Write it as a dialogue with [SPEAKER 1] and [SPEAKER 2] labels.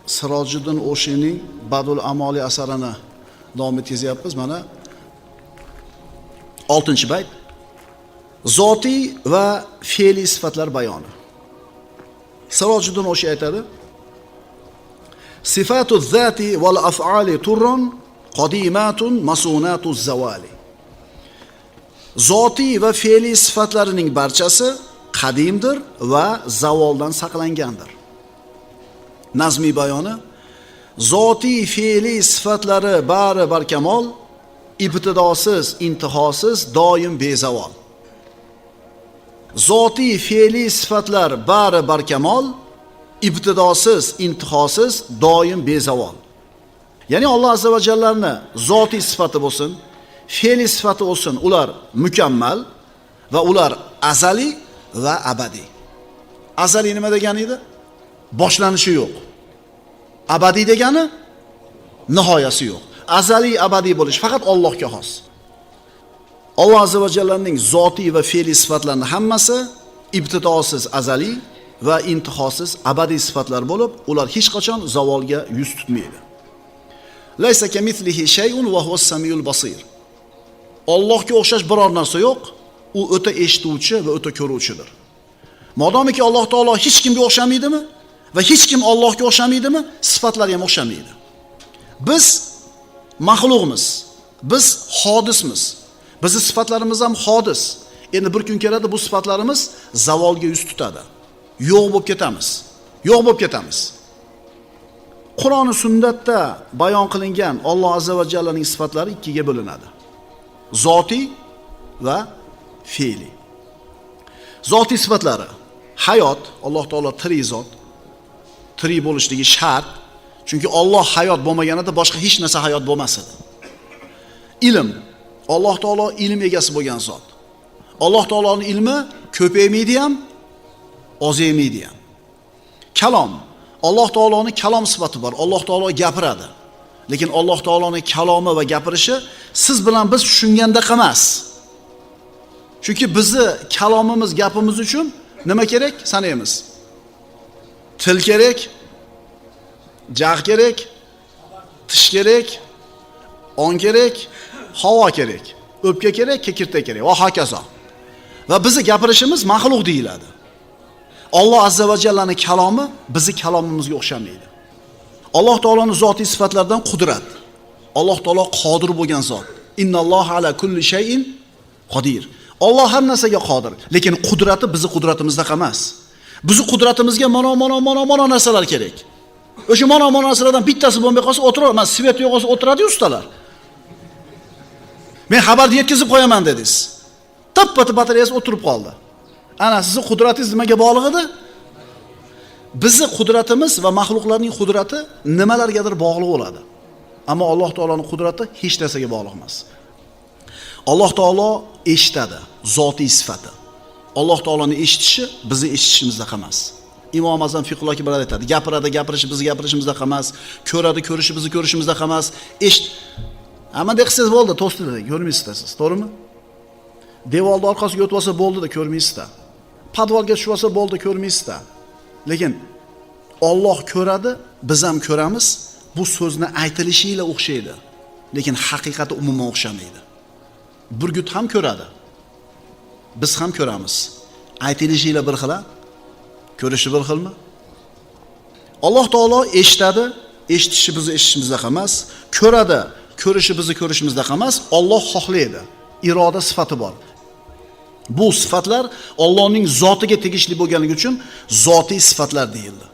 [SPEAKER 1] Sirojiddin O'shining Badul Amoli asarini davom etkazyapmiz. Mana 6-bayt. Zotiy va fe'liy sifatlar bayoni. Sirojiddin O'shi aytadi: Sifatu zati wal af'ali turran qadimatun masunatu zawali. Zotiy va fe'liy sifatlarining barchasi qadimdir va zavoldan saqlangandir. Nazmiy bayoni: zotiy fe'liy sifatlari bari barkamol, ibtidosiz, intihosiz, doim bezavol. Zotiy fe'liy sifatlar bari barkamol, ibtidosiz, intihosiz, doim bezavol. Ya'ni Alloh azza va jallaning zotiy sifati bo'lsin, fe'liy sifati bo'lsin, ular mukammal va ular azali va abadiy. Azali nima degani edi? Boshlanishi yo'q. Abadiy degani nihoyasi yo'q. Azaliy, abadiy bo'lish faqat Allohga xos. Alloh azza va jallaning zotiy va fe'liy sifatlarining hammasi ibtidosiz azaliy va intihosiz abadiy sifatlar bo'lib, ular hech qachon zavolga yuz tutmaydi. Laysa kamithlihi shay'un va huwas samiul basir. Allohga o'xshash biror narsa yo'q, u o'ta eshituvchi va o'ta ko'ruvchidir. Modomiki Alloh taolo hech kimga o'xshamaydimi va hech kim Allohga o'xshamaydimi, sifatlari ham o'xshamaydi. Biz maxluqmiz, biz hodismiz. Bizning sifatlarimiz ham hodis. Endi bir kun keladi, bu sifatlarimiz zavolga yuz tutadi. Yo'q bo'lib ketamiz. Yo'q bo'lib ketamiz. Qur'on va sunnatda bayon qilingan Alloh azza va jallaning sifatlari ikkiga bo'linadi. Zotiy va fe'liy. Zotiy sifatlari: hayot, Alloh taolo tirik zot. Tirik bo'lishligi shart. Chunki Alloh hayot bo'lmaganida boshqa hech narsa hayot bo'lmas edi. Ilm, Alloh taolo ilm egasi bo'lgan zot. Alloh taoloning ilmi ko'paymaydi ham, ozaymaydi ham. Kalom, Alloh taoloning kalom sifati bor. Alloh taolo gapiradi. Lekin Alloh taoloning kalomi va gapirishi siz bilan biz tushungandek emas. Chunki bizni kalomimiz, gapimiz uchun nima kerak? Sanaymiz. Til kerak, jag kerak, tish kerak, on kerak, havo kerak, o'pka kerak, kekirtak kerak va hokazo. Va bizni gapirishimiz maxluq deyiladi. Alloh azza va jallaning kalomi bizni kalomimizga o'xshamaydi. Alloh taoloning zotiy sifatlaridan qudrat. Alloh taolo qodir bo'lgan zot. Innalloha ala kulli shay'in qodir. Alloh har narsaga qodir, lekin qudrati bizni qudratimizda emas. Bizni qudratimizga mana narsalar kerak. O'sha mana narsalardan bittasi bo'lmay qolsa o'tirar, men svet yo'q bo'lsa o'tiradi-yu ustalar. Men xabarni yetkazib qo'yaman dedingiz. Tappa batareyasi o'tirib qoldi. Ana sizning qudratingiz nimaga bog'liq edi? Bizning qudratimiz va maxluqlarning qudrati nimalargadir bog'liq bo'ladi. Ammo Alloh taoloning qudrati hech narsaga bog'liq emas. Alloh taolo eshitadi, zotiy sifati. Alloh taoloning eshitishi bizning eshitishimizda emas. Imom Azam Fiqhul Akbar aytadi, gapiradi, gapirishi bizning gapirishimizda emas, ko'radi, ko'rishi bizning ko'rishimizda emas. Hamma qilsangiz bo'ldi, to'sdida ko'rmaysizda siz, to'g'rimi? Devorning orqasiga o'tib olsa bo'ldi-da, ko'rmaysizda. Podvalga tushib olsa bo'ldi, ko'rmaysizda. Lekin Alloh ko'radi, biz ham ko'ramiz. Bu so'zni aytilishiga o'xshaydi, lekin haqiqati umuman o'xshamaydi. Burgut ham ko'radi. Biz ham ko'ramiz. Aytilishiga bir xil, ko'rishi bir xilmi? Alloh taolo eshitadi, eshitishi bizni eshitishimizda emas, ko'radi, ko'rishi bizni ko'rishimizda emas. Alloh xohlaydi. Iroda sifati bor. Bu sifatlar Allohning zotiga tegishli bo'lganligi uchun zotiy sifatlar deyildi.